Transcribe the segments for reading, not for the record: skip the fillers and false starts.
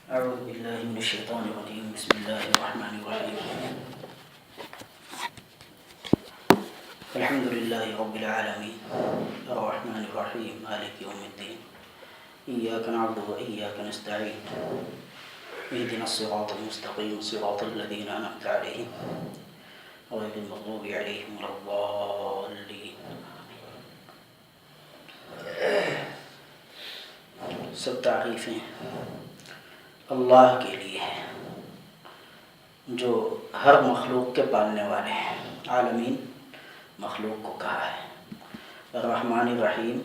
أعوذ بالله من الشيطان الرجيم. بسم الله الرحمن الرحيم. الحمد لله رب العالمين الرحمن الرحيم مالك يوم الدين إياك نعبد وإياك نستعين اهدنا الصراط المستقيم صراط الذين أنعمت عليهم غير المغضوب عليهم ولا الضالين. سب تعریفیں اللہ کے لیے ہے جو ہر مخلوق کے پالنے والے ہیں. عالمین مخلوق کو کہا ہے. الرحمن الرحیم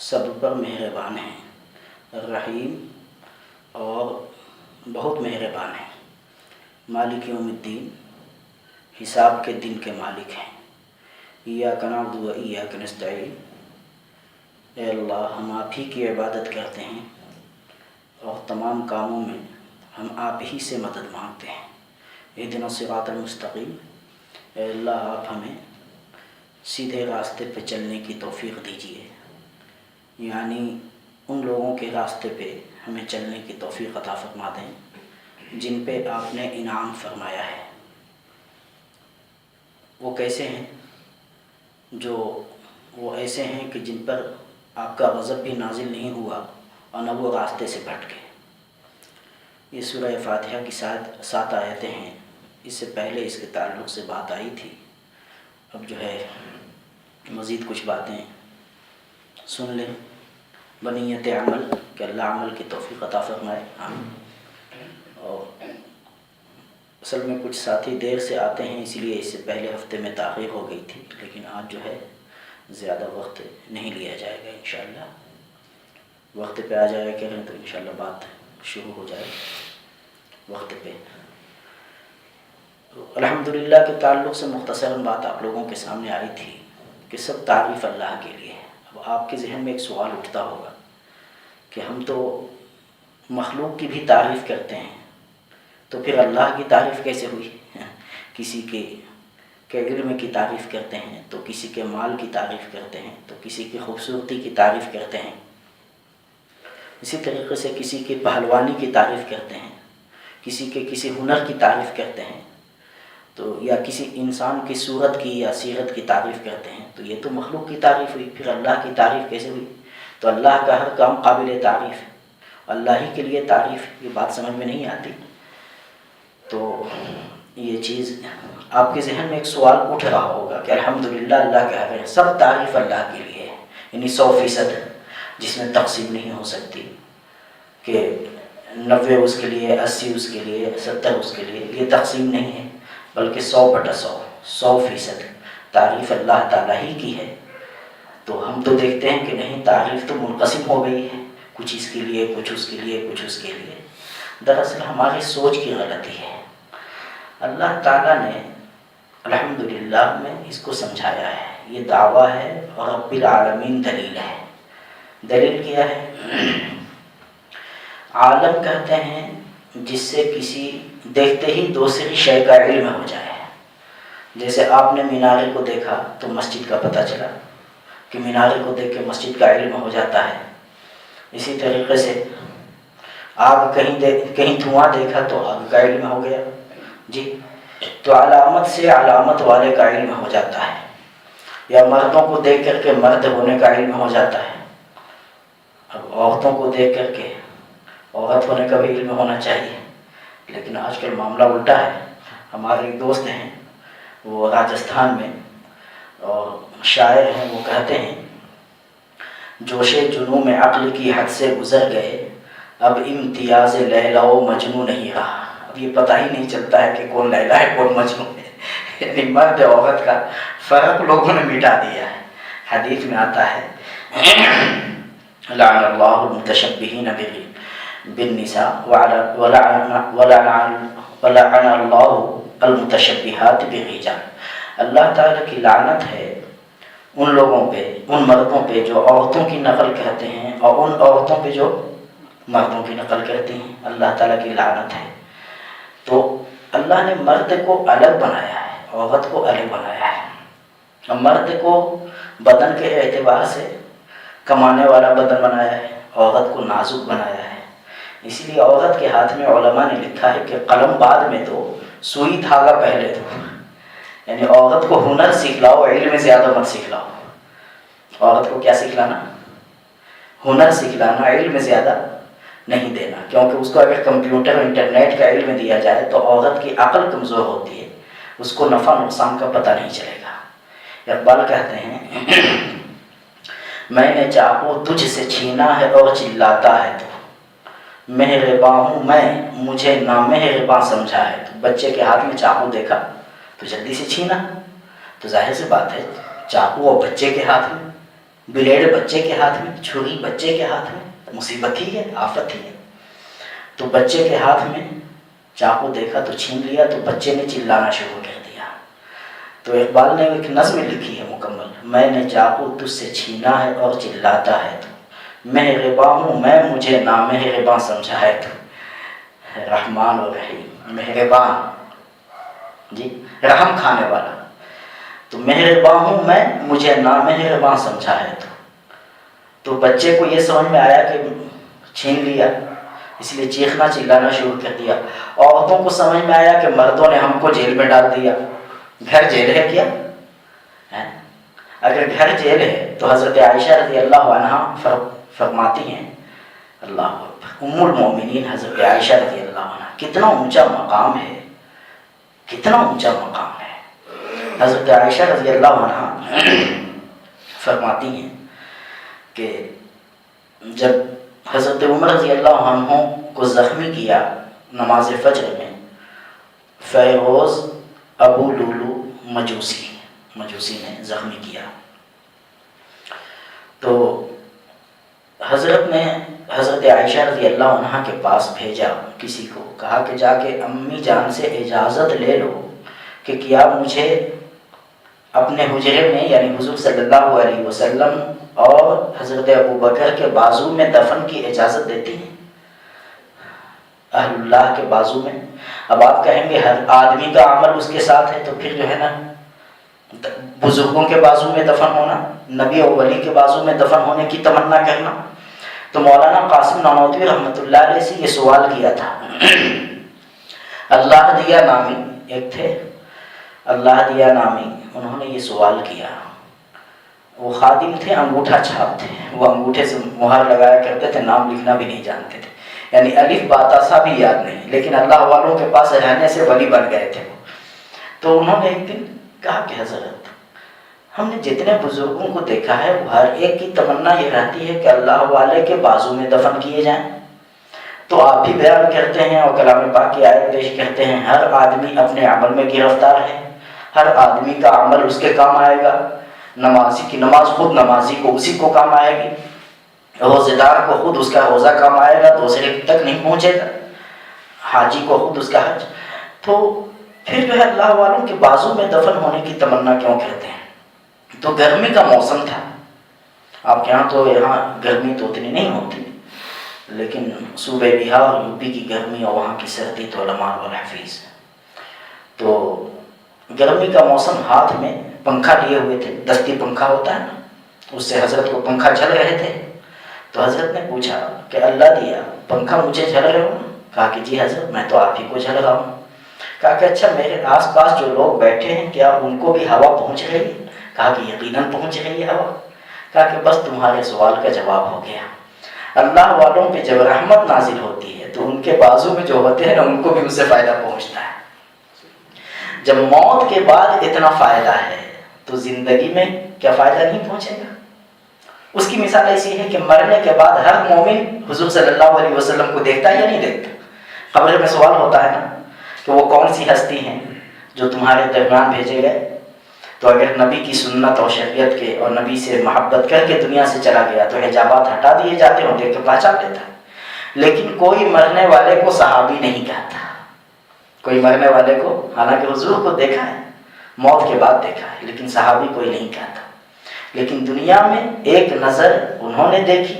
سب پر مہربان ہیں. الرحیم اور بہت مہربان ہیں. مالک یوم الدین حساب کے دن کے مالک ہیں. ایاک نعبد و ایاک نستعین اے اللہ ہم آپ ہی کی عبادت کرتے ہیں اور تمام کاموں میں ہم آپ ہی سے مدد مانگتے ہیں. اہدنا الصراط المستقیم اے اللہ آپ ہمیں سیدھے راستے پہ چلنے کی توفیق دیجیے، یعنی ان لوگوں کے راستے پہ ہمیں چلنے کی توفیق عطا فرما دیں جن پہ آپ نے انعام فرمایا ہے. وہ کیسے ہیں؟ وہ ایسے ہیں کہ جن پر آپ کا غضب بھی نازل نہیں ہوا اور نہ وہ راستے سے بھٹک گئے. یہ سورہ فاتحہ کی 7 آیتیں ہیں. اس سے پہلے اس کے تعلق سے بات آئی تھی. اب جو ہے مزید کچھ باتیں سن لیں بنیت عمل کہ اللہ عمل کی توفیق عطا فرمائے. اور اصل میں کچھ ساتھی دیر سے آتے ہیں اس لیے اس سے پہلے ہفتے میں تاخیر ہو گئی تھی، لیکن آج جو ہے زیادہ وقت نہیں لیا جائے گا. انشاءاللہ وقت پہ آ جائے کریں تو انشاءاللہ بات شروع ہو جائے وقت پہ. الحمدللہ کے تعلق سے مختصراً بات آپ لوگوں کے سامنے آئی تھی کہ سب تعریف اللہ کے لیے ہے. اب آپ کے ذہن میں ایک سوال اٹھتا ہوگا کہ ہم تو مخلوق کی بھی تعریف کرتے ہیں تو پھر اللہ کی تعریف کیسے ہوئی؟ کسی کے علم کی تعریف کرتے ہیں تو کسی کے مال کی تعریف کرتے ہیں تو کسی کی خوبصورتی کی تعریف کرتے ہیں. اسی طریقے سے کسی کی پہلوانی کی تعریف کرتے ہیں، کسی کے کسی ہنر کی تعریف کرتے ہیں، تو یا کسی انسان کی صورت کی یا سیرت کی تعریف کرتے ہیں. تو یہ تو مخلوق کی تعریف ہوئی، پھر اللہ کی تعریف کیسے ہوئی؟ تو اللہ کا ہر کام قابل تعریف ہے، اللہ ہی کے لیے تعریف. یہ بات سمجھ میں نہیں آتی تو یہ چیز آپ کے ذہن میں ایک سوال اٹھ رہا ہوگا کہ الحمدللہ اللہ کے حق ہے، سب تعریف اللہ کے لیے ہے، یعنی 100% جس میں تقسیم نہیں ہو سکتی کہ 90 اس کے لیے، 80 اس کے لیے، 70 اس کے لیے. یہ تقسیم نہیں ہے بلکہ 100% تعریف اللہ تعالیٰ ہی کی ہے. تو ہم تو دیکھتے ہیں کہ نہیں، تعریف تو منقسم ہو گئی ہے، کچھ اس کے لیے، کچھ اس کے لیے، کچھ اس کے لیے. دراصل ہماری سوچ کی غلطی ہے. اللہ تعالیٰ نے الحمدللہ میں اس کو سمجھایا ہے. یہ دعویٰ ہے اور رب العالمین دلیل ہے. دلیل کیا ہے؟ عالم کہتے ہیں جس سے کسی دیکھتے ہی دوسری شے کا علم ہو جائے. جیسے آپ نے مینارے کو دیکھا تو مسجد کا پتہ چلا کہ مینارے کو دیکھ کے مسجد کا علم ہو جاتا ہے. اسی طریقے سے آگ کہیں دھواں دیکھا تو آگ کا علم ہو گیا. جی تو علامت سے علامت والے کا علم ہو جاتا ہے، یا مردوں کو دیکھ کر کے مرد ہونے کا علم ہو جاتا ہے. اب عورتوں کو دیکھ کر کے عورت ہونے کا بھی علم ہونا چاہیے، لیکن آج کل معاملہ الٹا ہے. ہمارے ایک دوست ہیں وہ راجستھان میں اور شاعر ہیں، وہ کہتے ہیں جوش جنوں میں عقل کی حد سے گزر گئے، اب امتیاز لیلا و مجنوں نہیں رہا. اب یہ پتہ ہی نہیں چلتا ہے کہ کون لیلا ہے کون مجنوں ہے. یعنی مرد عورت کا فرق لوگوں نے مٹا دیا ہے. حدیث میں آتا ہے لعن اللہ المتشبہین بالنساء ولعن اللہ المتشبہات بالرجال. اللہ تعالیٰ کی لعنت ہے ان لوگوں پہ، ان مردوں پہ جو عورتوں کی نقل کرتے ہیں اور ان عورتوں پہ جو مردوں کی نقل کرتی ہیں. اللہ تعالیٰ کی لعنت ہے. تو اللہ نے مرد کو الگ بنایا ہے، عورت کو الگ بنایا ہے. مرد کو بدن کے اعتبار سے کمانے والا بدن بنایا ہے، عورت کو نازک بنایا ہے. اسی لیے عورت کے ہاتھ میں علماء نے لکھا ہے کہ قلم بعد میں دو، سوئی دھاگا پہلے دو. یعنی عورت کو ہنر سکھلاؤ، علم زیادہ مت سکھلاؤ. عورت کو کیا سکھلانا؟ ہنر سکھلانا، علم زیادہ نہیں دینا. کیونکہ اس کو اگر کمپیوٹر انٹرنیٹ کا علم دیا جائے تو عورت کی عقل کمزور ہوتی ہے، اس کو نفع نقصان کا پتہ نہیں چلے گا. اقبال کہتے ہیں میں نے چاقو تجھ سے چھینا ہے اور چلاتا ہے تو، مہرباں ہوں میں مجھے نامہرباں سمجھا ہے تو. بچے کے ہاتھ میں چاقو دیکھا تو جلدی سے چھینا، تو ظاہر سی بات ہے چاقو اور بچے کے ہاتھ میں، بلیڈ بچے کے ہاتھ میں، چھری بچے کے ہاتھ میں، مصیبت ہی ہے، آفت ہی ہے. تو بچے کے ہاتھ میں چاقو دیکھا تو چھین لیا، تو بچے نے چلانا شروع کر دیا. تو اقبال نے ایک نظم لکھی ہے مکمل، میں نے چاقو تجھ سے چھینا ہے اور چلاتا ہے تو، مہرباں ہوں میں مجھے نامہرباں سمجھا ہے تو. رحمان و رحیم، مہربان جی، رحم کھانے والا. تو مہرباں ہوں میں مجھے نامہرباں سمجھا ہے تو. تو بچے کو یہ سمجھ میں آیا کہ چھین لیا، اس لیے چیخنا چلانا شروع کر دیا. عورتوں کو سمجھ میں آیا کہ مردوں نے ہم کو جیل میں ڈال دیا. گھر جیل ہے کیا؟ اگر گھر جیل ہے تو حضرت عائشہ رضی اللہ عنہ فرماتی ہیں، اللہ ام المومنین حضرت عائشہ رضی اللہ عنہ، کتنا اونچا مقام ہے، کتنا اونچا مقام ہے. حضرت عائشہ رضی اللہ عنہ فرماتی ہیں کہ جب حضرت عمر رضی اللہ عنہ کو زخمی کیا نماز فجر میں فیروز ابو لولو مجوسی نے زخمی کیا، تو حضرت نے حضرت عائشہ رضی اللہ عنہ کے پاس بھیجا کسی کو، کہا کہ جا کے امی جان سے اجازت لے لو کہ کیا مجھے اپنے حجرے میں، یعنی حضور صلی اللہ علیہ وسلم اور حضرت ابو بکر کے بازو میں دفن کی اجازت دیتی ہیں، اہل اللہ کے بازو میں. اب آپ کہیں گے ہر آدمی کا عمل اس کے ساتھ ہے، تو پھر جو ہے نا بزرگوں کے بازو میں دفن ہونا، نبی اور ولی کے بازو میں دفن ہونے کی تمنا کرنا. تو مولانا قاسم نانوتوی رحمۃ اللہ علیہ سے یہ سوال کیا تھا. اللہ دیا نامی ایک تھے، اللہ دیا نامی، انہوں نے یہ سوال کیا. وہ خادم تھے، انگوٹھا چھاپ تھے، وہ انگوٹھے سے مہر لگایا کرتے تھے، نام لکھنا بھی نہیں جانتے تھے، یعنی الف باتا سا بھی یاد نہیں، لیکن اللہ والوں کے پاس رہنے سے ولی بن گئے تھے. تو انہوں نے ایک دن کہا کہ حضرت ہم نے جتنے بزرگوں کو دیکھا ہے وہ ہر ایک کی تمنا یہ رہتی ہے کہ اللہ والے کے بازو میں دفن کیے جائیں. تو آپ بھی بیان کرتے ہیں اور کلام پاک کی آیت پیش کرتے ہیں، ہر آدمی اپنے عمل میں گرفتار ہے، ہر آدمی کا عمل اس کے کام آئے گا. نمازی کی نماز خود نمازی کو اسی کو کام آئے گی، روزے دار کو خود اس کا روزہ کام آئے گا، دوسرے تک نہیں پہنچے گا، حاجی کو خود اس کا حج. تو پھر جو ہے اللہ والوں کے بازو میں دفن ہونے کی تمنا کیوں کرتے ہیں؟ تو گرمی کا موسم تھا. آپ کے یہاں تو یہاں گرمی تو اتنی نہیں ہوتی، لیکن صوبہ بہار یوپی کی گرمی اور وہاں کی سردی تو علماء والحفیظ. تو گرمی کا موسم، ہاتھ میں پنکھا لیے ہوئے تھے، دستی پنکھا ہوتا ہے نا، اس سے حضرت کو پنکھا جھل رہے تھے. تو حضرت نے پوچھا کہ اللہ دیا پنکھا مجھے جھل رہے ہو؟ کہا کہ جی حضرت میں تو آپ ہی کو جھل رہا ہوں. کہا کہ اچھا میرے آس پاس جو لوگ بیٹھے ہیں کیا ان کو بھی ہوا پہنچ رہی ہے؟ کہا کہ یقیناً پہنچ رہی ہے ہوا. کہا کہ بس تمہارے سوال کا جواب ہو گیا. اللہ والوں پہ جب رحمت نازل ہوتی ہے تو ان کے بازو میں جو ہوتے ہیں نا ان کو بھی اس سے فائدہ پہنچتا ہے. جب موت کے بعد اتنا فائدہ ہے تو زندگی میں کیا فائدہ نہیں پہنچے گا؟ اس کی مثال ایسی ہے کہ مرنے کے بعد ہر مومن حضور صلی اللہ علیہ وسلم کو دیکھتا ہے یا نہیں دیکھتا؟ قبر میں سوال ہوتا ہے نا کہ وہ کون سی ہستی ہیں جو تمہارے درمیان بھیجے گئے. تو اگر نبی کی سنت اور شریعت کے اور نبی سے محبت کر کے دنیا سے چلا گیا تو حجابات ہٹا دیے جاتے ہیں، دیکھ کے پہچان لیتا ہے. لیکن کوئی مرنے والے کو صحابی نہیں کہتا، کوئی مرنے والے کو، حالانکہ حضور کو دیکھا ہے، موت کے بعد دیکھا ہے، لیکن صحابی کوئی نہیں کہتا. لیکن دنیا میں ایک نظر انہوں نے دیکھی،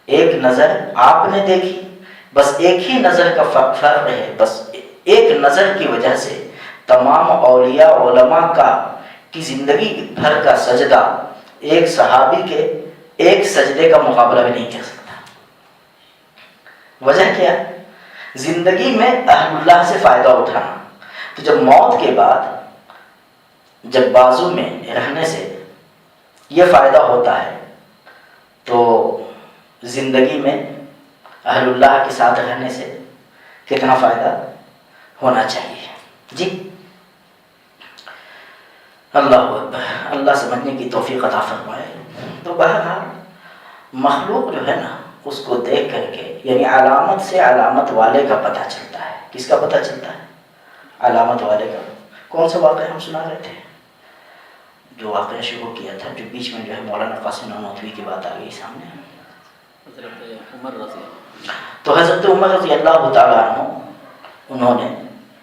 ایک نظر آپ نے دیکھی، بس ایک ہی نظر کا فرق ہے. بس ایک نظر کی وجہ سے تمام اولیاء علماء کی زندگی بھر کا سجدہ ایک صحابی کے ایک سجدے کا مقابلہ بھی نہیں کر سکتا. وجہ کیا؟ زندگی میں اہل اللہ سے فائدہ اٹھانا. تو جب موت کے بعد جب بازو میں رہنے سے یہ فائدہ ہوتا ہے تو زندگی میں اہل اللہ کے ساتھ رہنے سے کتنا فائدہ ہونا چاہیے. جی اللہ اکبر. اللہ سمجھنے کی توفیق عطا فرمائے. تو بہرحال مخلوق جو ہے نا اس کو دیکھ کر کے یعنی علامت سے علامت والے کا پتہ چلتا ہے. کس کا پتہ چلتا ہے؟ علامت والے کا. کون سا واقعہ ہم سنا رہے تھے؟ جو واقعہ شروع کیا تھا جو بیچ میں جو ہے مولانا قاسم نانوتوی کی بات آ گئی سامنے. حضرت عمر رضی اللہ. تو حضرت عمر رضی اللہ تعالیٰ عنہ انہوں نے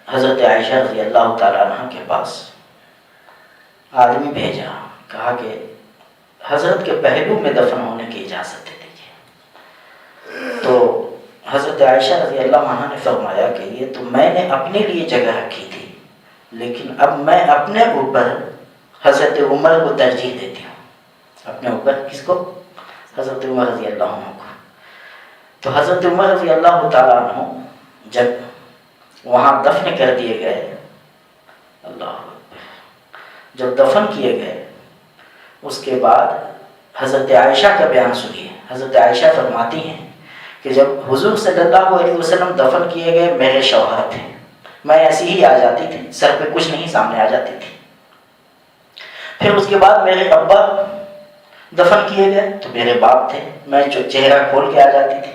حضرت عائشہ رضی اللہ تعالیٰ عنہ کے پاس آدمی بھیجا. کہا کہ حضرت کے پہلو میں دفن ہونے کی اجازت دے دیجیے. تو حضرت عائشہ رضی اللہ عنہ نے فرمایا کہ یہ تو میں نے اپنے لیے جگہ رکھی تھی لیکن اب میں اپنے اوپر حضرت عمر کو ترجیح دیتی ہوں. اپنے اوپر کس کو؟ حضرت عمر رضی اللہ عنہ کو. تو حضرت عمر رضی اللہ تعالیٰ عنہ جب وہاں دفن کر دیے گئے، اللہ اکبر، جب دفن کیے گئے اس کے بعد حضرت عائشہ کا بیان سنیے. حضرت عائشہ فرماتی ہیں کہ جب حضور صلی اللہ علیہ وسلم دفن کیے گئے میرے شوہر تھے، میں ایسی ہی آ جاتی تھی، سر پہ کچھ نہیں سامنے آ جاتی تھی. پھر اس کے بعد میرے ابا دفن کیے گئے تو میرے باپ تھے، میں چہرہ کھول کے آ جاتی تھی.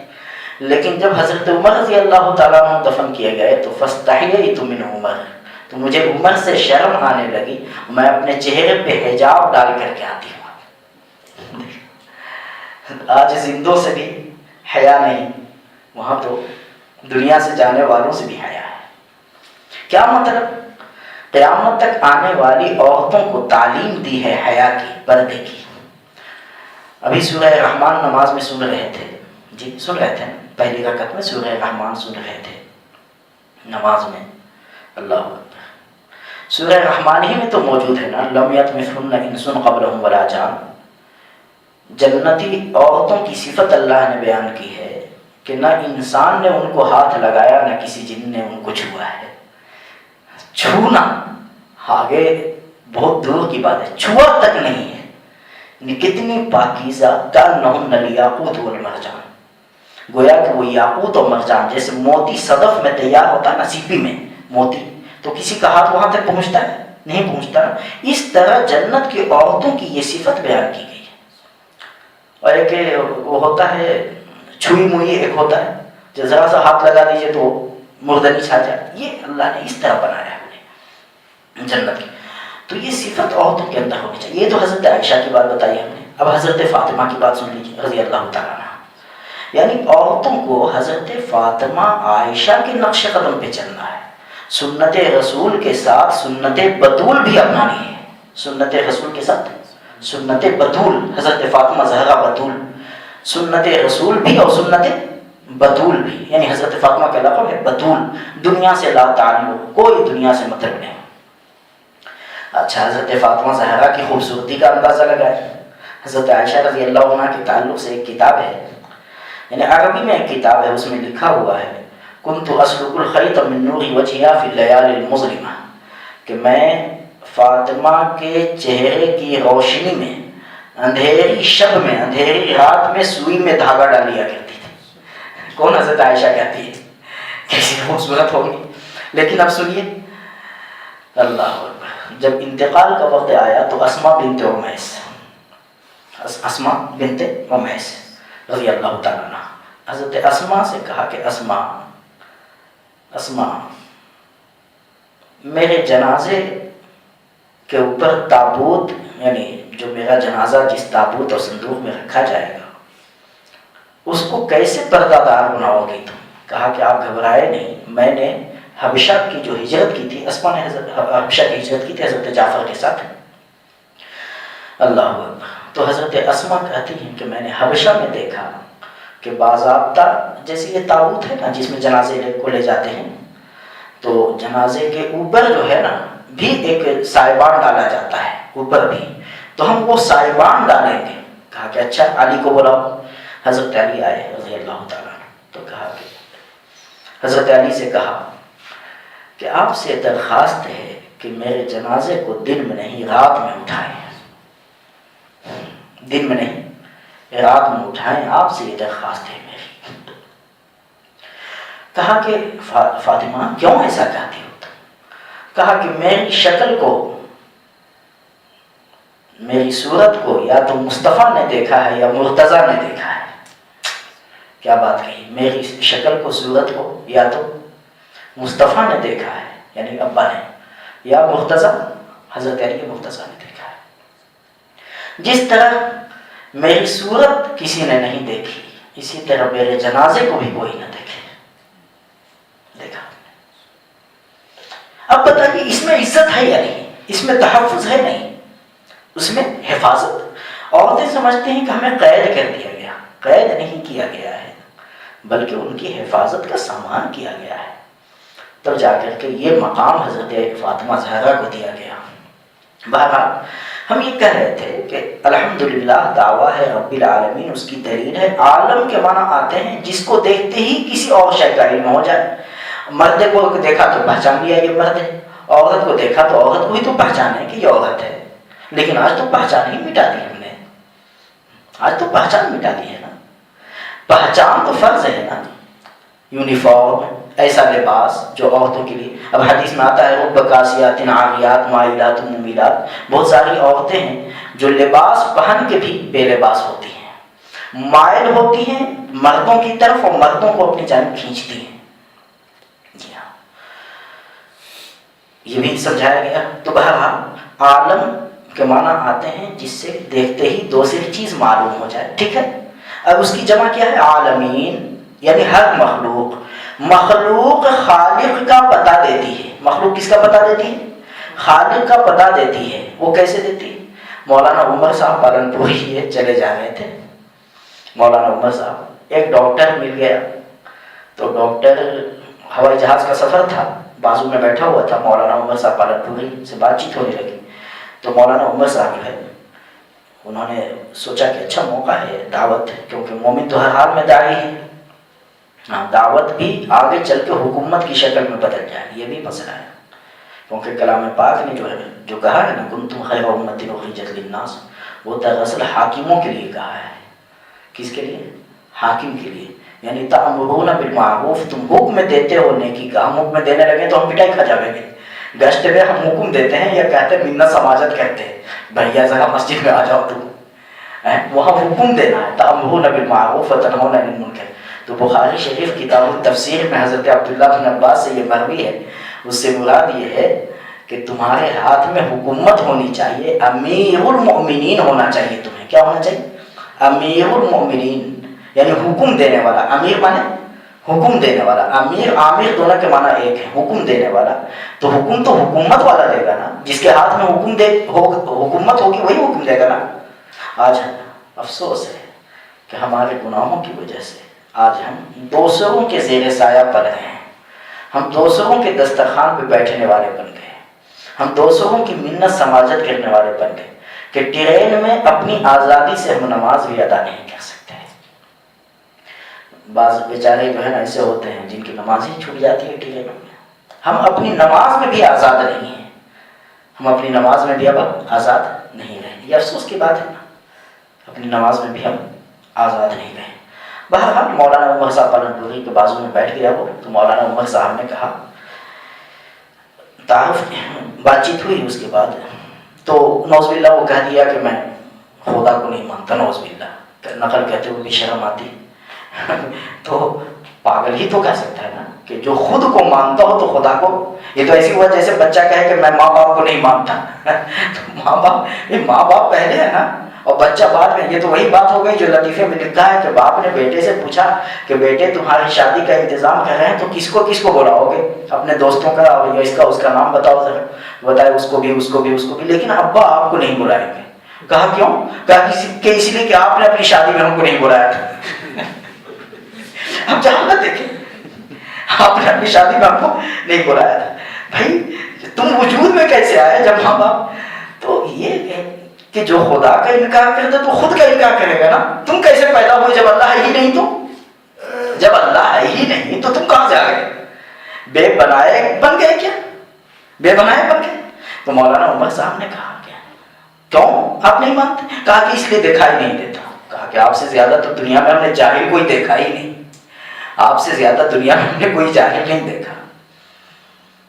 لیکن جب حضرت عمر رضی اللہ تعالیٰ عنہ دفن کیے گئے تو فاستحییت من عمر، تو مجھے عمر سے شرم آنے لگی، میں اپنے چہرے پہ حجاب ڈال کر کے آتی ہوں. آج زندوں سے بھی حیا نہیں، وہاں تو دنیا سے جانے والوں سے بھی حیا ہے. کیا مطلب؟ قیامت تک آنے والی عورتوں کو تعلیم دی ہے حیا کی، پردے کی. ابھی سورہ رحمان نماز میں سن رہے تھے. جی سن رہے تھے، پہلی رکعت میں سورہ رحمان سن رہے تھے نماز میں. اللہ اکبر. سورہ رحمان ہی میں تو موجود ہے نا، لم یطمثہن انس قبلہم ولا جان. جنتی عورتوں کی صفت اللہ نے بیان کی ہے کہ نہ انسان نے ان کو ہاتھ لگایا نہ کسی جن نے ان کو چھوا ہے. چھونا آگے بہت دور کی بات ہے، چھوا تک نہیں ہے. کتنی پاکیزہ کانہن الیاقوت والمرجان، گویا کہ وہ یاقوت اور مرجان جیسے موتی صدف میں تیار ہوتا ہے نا، سیپی میں موتی، تو کسی کا ہاتھ وہاں تک پہنچتا ہے؟ نہیں پہنچتا. اس طرح جنت کی عورتوں کی یہ صفت بیان کی گئی ہے. اور ایک وہ ہوتا ہے چھوئی موئی، ایک ہوتا ہے جو ذرا سا ہاتھ لگا دیجیے تو مردنی چھا جائے. یہ اللہ نے اس طرح بنایا ہے انہیں جنت کی. تو یہ صفت عورتوں کے اندر ہونی چاہیے. یہ تو حضرت عائشہ کی بات بتائی ہم نے. اب حضرت فاطمہ کی بات سن لیجیے رضی اللہ تعالیٰ عنہ. یعنی عورتوں کو حضرت فاطمہ عائشہ کے نقش قدم پہ چلنا ہے. سنت رسول کے ساتھ سنت بطول بھی اپنانی ہے. سنت رسول کے ساتھ سنت بطول، حضرت فاطمہ زہرا بطول، سنت رسول بھی اور سنت بطول بھی. یعنی حضرت فاطمہ کا لقب ہے بطول، دنیا سے لا تعلق، کوئی دنیا سے مطلب نہیں. اچھا، حضرت فاطمہ زہرا کی خوبصورتی کا اندازہ لگائے. حضرت عائشہ رضی اللہ عنہ کے تعلق سے ایک کتاب ہے، یعنی عربی میں ایک کتاب ہے، اس میں لکھا ہوا ہے کنت اسلک الخیط من نور وجہها فی اللیالی المظلمہ، کہ میں فاطمہ کے چہرے کی روشنی میں اندھیری شب میں، اندھیری رات میں سوئی میں دھاگا ڈالیا کرتی تھی. کون؟ حضرت عائشہ کہتی ہے. کیسی خوبصورت ہوگی. لیکن اب سنیے، اللہ اکبر، جب انتقال کا وقت آیا تو اسماء بنت عمیس رضی اللہ تعالیٰ عنہ، حضرت اسماء سے کہا کہ اسماء میرے جنازے کے اوپر تابوت، یعنی جو میرا جنازہ جس تابوت اور صندوق میں رکھا جائے گا اس کو کیسے پردہ دار بناؤ گی تم؟ کہا کہ آپ گھبرائے نہیں، میں نے حبشہ کی جو ہجرت کی تھی، اسماء نے حبشہ کی ہجرت کی تھی حضرت جعفر کے ساتھ. اللہ اکبر. تو حضرت اسماء کہتی ہیں کہ میں نے حبشہ میں دیکھا کہ باضابطہ جیسے یہ تابوت ہے نا جس میں جنازے کو لے جاتے ہیں، تو جنازے کے اوپر جو ہے نا بھی ایک سائبان ڈالا جاتا ہے اوپر بھی، تو ہم وہ سائبان ڈالیں گے. کہا کہ اچھا علی کو بلاؤ. حضرت علی آئے رضی اللہ تعالیٰ. تو کہا کہ حضرت علی سے کہا کہ آپ سے درخواست ہے کہ میرے جنازے کو دن میں نہیں رات میں اٹھائیں، دن میں نہیں رات میں اٹھائیں، آپ سے یہ درخواست ہے میری۔ کہا کہ فاطمہ کیوں ایسا کہتی ہو؟ کہا کہ میری شکل کو، میری صورت کو یا تو مصطفیٰ نے دیکھا ہے یا مرتضیٰ نے دیکھا ہے۔ کیا بات کہی؟ میری شکل کو، صورت کو یا تو مصطفیٰ نے دیکھا ہے یعنی ابا نے، یا مرتضیٰ حضرت علی مرتضیٰ نے دیکھا ہے۔ جس طرح میری صورت کسی نے نہیں دیکھی، اسی طرح میرے جنازے کو بھی کوئی نہ دیکھے۔ دیکھا؟ اب بتائیے اس میں عزت ہے یا نہیں؟ اس میں تحفظ ہے نہیں؟ اس میں حفاظت؟ عورتیں سمجھتے ہیں کہ ہمیں قید کر دیا گیا، قید نہیں کیا گیا ہے بلکہ ان کی حفاظت کا سامان کیا گیا ہے، تب جا کر کے یہ مقام حضرت فاطمہ زہرا کو دیا گیا۔ بہرحال ہم یہ کہہ رہے تھے کہ الحمدللہ دعویٰ ہے رب العالمین، اس کی دلیل ہے۔ عالم کے معنی آتے ہیں جس کو دیکھتے ہی کسی اور شے کا علم ہو جائے۔ مرد کو دیکھا تو پہچان لیا یہ مرد ہے، عورت کو دیکھا تو عورت کو ہی تو پہچان ہے کہ یہ عورت ہے۔ لیکن آج تو پہچان ہی مٹا دی ہم نے، آج تو پہچان مٹا دی ہے نا۔ پہچان تو فرض ہے نا، یونیفارم، ایسا لباس جو عورتوں کے لیے، اب حدیث میں آتا ہے رب کاسیات عاریات مائلات ممیلات، بہت ساری عورتیں ہیں جو لباس پہن کے بھی بے لباس ہوتی ہیں، مائل ہوتی ہیں مردوں کی طرف اور مردوں کو اپنی جانب کھینچتی ہیں۔ جی ہاں، یہ بھی سمجھایا گیا۔ تو بہرحال عالم کے معنی آتے ہیں جس سے دیکھتے ہی دوسری چیز معلوم ہو جائے، ٹھیک ہے۔ اب اس کی جمع کیا ہے؟ عالمین، یعنی ہر مخلوق۔ مخلوق خالق کا پتہ دیتی ہے۔ مخلوق کس کا پتہ دیتی ہے؟ خالق کا پتہ دیتی ہے۔ وہ کیسے دیتی ہے؟ مولانا عمر صاحب پالن پوری یہ چلے جا رہے تھے، مولانا عمر صاحب، ایک ڈاکٹر مل گیا، تو ڈاکٹر ہوائی جہاز کا سفر تھا، بازو میں بیٹھا ہوا تھا، مولانا عمر صاحب پالن پوری سے بات چیت ہونے لگی، تو مولانا عمر صاحب جو ہے انہوں نے سوچا کہ اچھا موقع ہے دعوت، کیونکہ مومن تو ہر حال میں داعی ہے، دعوت بھی آگے چل کے حکومت کی شکل میں بدل جائے، یہ بھی مسئلہ ہے، کیونکہ کلام پاک نے جو کہا ہے نا کنتم خیر امۃ اخرجت للناس، وہ دراصل حاکموں کے لیے کہا ہے۔ کس کے لیے؟ حاکم کے لیے، یعنی تأمرون بالمعروف، تم حکم دیتے ہو نیکی کا، ہم حکم دینے لگے تو ہم پٹائی کھا جائیں گے۔ گشت میں ہم حکم دیتے ہیں یا کہتے ہیں منت سماجت کرتے ہیں، بھیا ذرا مسجد میں آ جاؤ تم، وہاں حکم دینا ہے، تأمرون بالمعروف وتنہون عن المنکر۔ تو بخاری شریف کتاب التفسیر میں حضرت عبداللہ بن عباس سے یہ مروی ہے، اس سے مراد یہ ہے کہ تمہارے ہاتھ میں حکومت ہونی چاہیے، امیر المؤمنین ہونا چاہیے تمہیں۔ کیا ہونا چاہیے؟ امیر المؤمنین، یعنی حکم دینے والا۔ امیر مانے حکم دینے والا، امیر عامر دونوں کے معنی ایک ہے، حکم دینے والا۔ تو حکم تو حکومت والا دے گا نا، جس کے ہاتھ میں حکومت ہوگی وہی حکم دے گا نا۔ آج افسوس ہے کہ ہمارے گناہوں کی وجہ سے آج ہم دوسروں کے زیر سایہ پڑ رہے ہیں، ہم دوسروں کے دسترخوان پہ بیٹھنے والے بن گئے، ہم دوسروں کی منت سماجت کرنے والے بن گئے کہ ٹرین میں اپنی آزادی سے ہم نماز بھی ادا نہیں کر سکتے۔ بعض بیچارے جو ہے نا ایسے ہوتے ہیں جن کی نماز ہی چھوٹ جاتی ہے ٹرینوں میں۔ ہم اپنی نماز میں بھی آزاد نہیں ہیں، ہم اپنی نماز میں بھی اب آزاد نہیں رہے، یہ افسوس کی بات ہے نا، اپنی نماز میں بھی ہم آزاد نہیں رہے۔ بہرحال مولانا عمر صاحب پالن پوری کے بازو میں بیٹھ گیا وہ، تو مولانا عمر صاحب نے کہا، تعارف بات چیت ہوئی، اس کے بعد تو نوز باللہ وہ کہہ دیا کہ میں خدا کو نہیں مانتا، نوز باللہ، نقل کہتے ہوئے بھی شرم آتی تو پاگل ہی تو کہہ سکتا ہے نا کہ جو خود کو مانتا ہو تو خدا کو، یہ تو ایسی ہوا جیسے بچہ کہے کہ میں ماں باپ کو نہیں مانتا تو ماں باپ پہلے ہے نا اور بچہ بعد میں۔ یہ تو وہی بات ہو گئی جو لطیفے میں لکھا ہے کہ باپ نے بیٹے سے پوچھا کہ بیٹے تمہاری شادی کا انتظام کر رہے ہیں تو کس کو بلاؤ گے؟ اپنے دوستوں کا اور اس کا نام بتاؤ ذرا، بتائے اس کو بھی، لیکن ابا آپ کو نہیں بلائیں گے۔ کہا کیوں؟ کہا کہ اس لیے کہ آپ نے اپنی شادی میں ہم کو نہیں بلایا تھا۔ اب جہاں دیکھیں، آپ نے اپنی شادی میں ہم کو نہیں بلایا تھا، بھائی تم وجود میں کیسے آئے جب ماں باپ؟ تو یہ کہ جو خدا کا انکار کرتا تو خود کا انکار کرے گا نا، تم کیسے پیدا ہوئے جب اللہ ہی نہیں تو؟ جب اللہ ہے ہی نہیں تو تم کہاں سے آ گئے؟ بے بنائے بن گئے کیا؟ بے بنائے بن گئے؟ تو مولانا عمر صاحب نے کہا کیا کیوں آپ نہیں مانتے؟ کہا کہ اس لیے دکھائی نہیں دیتا. کہا کہ آپ سے زیادہ تو دنیا میں ہم نے جاہل کوئی دیکھا ہی نہیں، آپ سے زیادہ دنیا میں ہم نے کوئی جاہل نہیں دیکھا.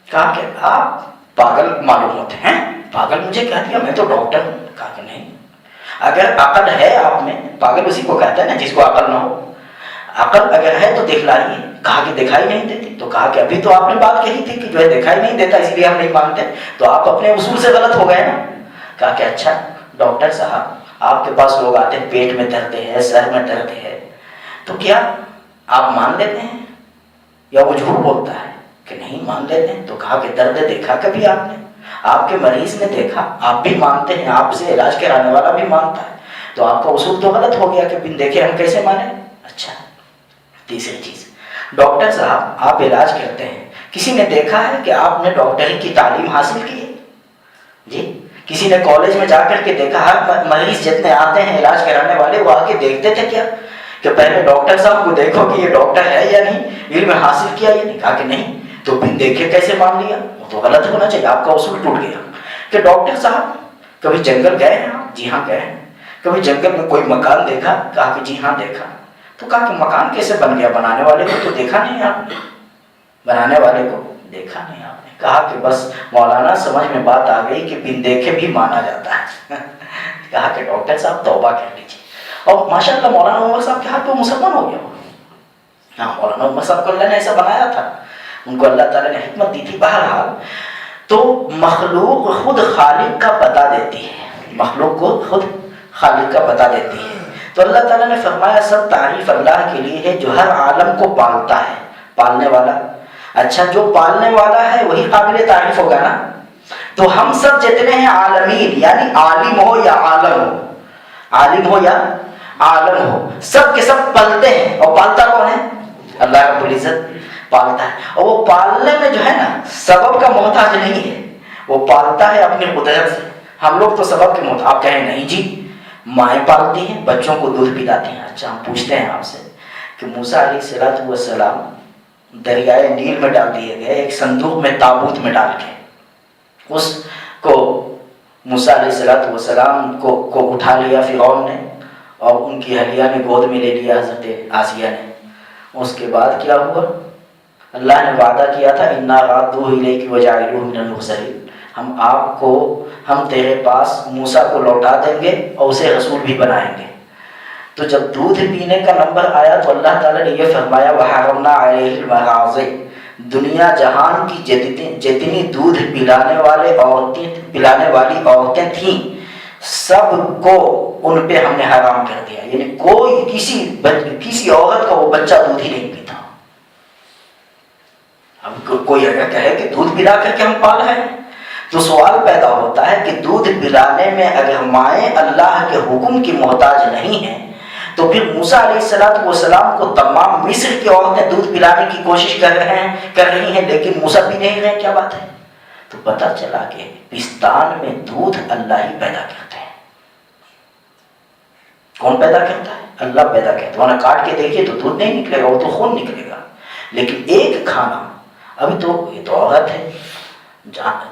کہا کہ آپ پاگل معلوم ہوتے ہیں. پاگل مجھے کہہ دیا، میں تو ڈاکٹر ہوں. کہا کہ نہیں، اگر عقل ہے آپ میں، پاگل اسی کو کہتا ہے نا جس کو عقل نہ ہو، عقل اگر ہے تو دکھلائیے. کہا کہ دکھائی نہیں دیتی. تو کہا کہ ابھی تو آپ نے بات کہی تھی کہ جو ہے دکھائی نہیں دیتا اس لیے ہم نہیں مانتے، تو آپ اپنے اصول سے غلط ہو گئے نا. کہا کہ اچھا ڈاکٹر صاحب، آپ کے پاس لوگ آتے ہیں پیٹ میں درد ہے، سر میں درد ہے، تو کیا آپ مان لیتے ہیں یا وہ جھوٹ بولتا ہے کہ نہیں مان لیتے ہیں؟ تو کہا کہ درد دیکھا کبھی آپ نے؟ آپ کے مریض نے دیکھا، آپ بھی مانتے ہیں، آپ سے علاج کرانے والا بھی مانتا ہے، تو آپ کا اصول تو غلط ہو گیا کہ بن دیکھے ہم کیسے مانیں. اچھا تیسری چیز، ڈاکٹر صاحب آپ علاج کرتے ہیں، کسی نے دیکھا ہے کہ آپ نے ڈاکٹری کی تعلیم حاصل کی ہے؟ جی کسی نے کالج میں جا کر کے دیکھا؟ ہر مریض جتنے آتے ہیں علاج کرانے والے وہ آ کے دیکھتے تھے کیا کہ پہلے ڈاکٹر صاحب کو دیکھو کہ یہ ڈاکٹر ہے یا نہیں، علم حاصل کیا یا نہیں؟ کہا کہ نہیں. تو بن دیکھے کیسے مان لیا؟ وہ تو غلط ہونا چاہیے، آپ کا اصول ٹوٹ گیا. کہ ڈاکٹر صاحب کبھی جنگل گئے ہیں آپ؟ جی ہاں گئے ہیں. کبھی جنگل میں کوئی مکان دیکھا؟ کہا کہ جی ہاں دیکھا. تو کہا کہ مکان کیسے بن گیا؟ بنانے والے کو تو دیکھا نہیں آپ نے. بنانے والے کو دیکھا نہیں آپ نے. کہا کہ بس مولانا سمجھ میں بات آ گئی کہ بن دیکھے بھی مانا جاتا ہے. کہا کہ ڈاکٹر صاحب توبہ کر لیجیے. اور ماشاء اللہ مولانا عمر صاحب کے ہاتھ پہ مسلمان ہو گیا. ہاں مولانا عمر صاحب کو اللہ نے ایسا بنایا تھا، ان کو اللہ تعالیٰ نے حکمت دی تھی. بہرحال تو مخلوق خود خالق کا پتہ دیتی ہے، مخلوق کو خود خالق کا پتہ دیتی ہے. تو اللہ تعالیٰ نے فرمایا سب تعریف اللہ کے لیے ہے جو ہر عالم کو پالتا ہے، پالنے والا. اچھا جو پالنے والا ہے وہی قابل تعریف ہوگا نا. تو ہم سب جتنے ہیں عالمین، یعنی عالم ہو یا عالم ہو، عالم ہو یا عالم ہو، سب کے سب پلتے ہیں. اور پالتا کون ہے؟ اللہ رب العزت پالتا ہے. اور وہ پالنے میں جو ہے نا سبب کا محتاج نہیں ہے، وہ پالتا ہے اپنی قدرت سے. ہم لوگ تو سبب کے محتاج. آپ کہیں نہیں جی مائیں پالتی ہیں، بچوں کو دودھ پلاتی ہیں. اچھا ہم پوچھتے ہیں آپ سے کہ موسیٰ علیہ السلام دریائے نیل میں ڈال دیے گئے، ایک صندوق میں تابوت میں ڈال کے اس کو موسیٰ علیہ السلام کو اٹھا لیا فرعون نے، اور ان کی اہلیہ نے گود میں لے لیا حضرت آسیہ نے. اس کے بعد کیا ہوا؟ اللہ نے وعدہ کیا تھا اِنَّا رَادُّوهُ إِلَيْكِ وَجَاعِلُوهُ مِنَ الْمُرْسَلِينَ، ہم تیرے پاس موسیٰ کو لوٹا دیں گے اور اسے رسول بھی بنائیں گے. تو جب دودھ پینے کا نمبر آیا تو اللہ تعالیٰ نے یہ فرمایا وَحَرَّمْنَا عَلَيْهِ الْمَرَاضِعَ، دنیا جہان کی جتنی دودھ پلانے والی عورتیں تھیں سب کو ان پہ ہم نے حرام کر دیا. یعنی کوئی کسی عورت کا وہ بچہ دودھ ہی نہیں پیتا. اب کوئی اگر کہے کہ دودھ پلا کر کے ہم پال رہے ہیں تو سوال پیدا ہوتا ہے کہ دودھ پلانے میں اگر مائیں اللہ کے حکم کی محتاج نہیں ہیں تو پھر موسیٰ علیہ السلام کو تمام مصر کی عورتیں دودھ پلانے کی کوشش کر رہی ہیں لیکن موسیٰ پی نہیں رہے. کیا بات ہے؟ تو پتہ چلا کہ پستان میں دودھ اللہ ہی پیدا کرتے ہیں. کون پیدا کرتا ہے؟ اللہ پیدا کرتا ہے. ورنہ کاٹ کے دیکھیے تو دودھ نہیں نکلے گا، وہ تو خون نکلے گا. لیکن ایک کھانا، ابھی تو یہ تو عورت ہے،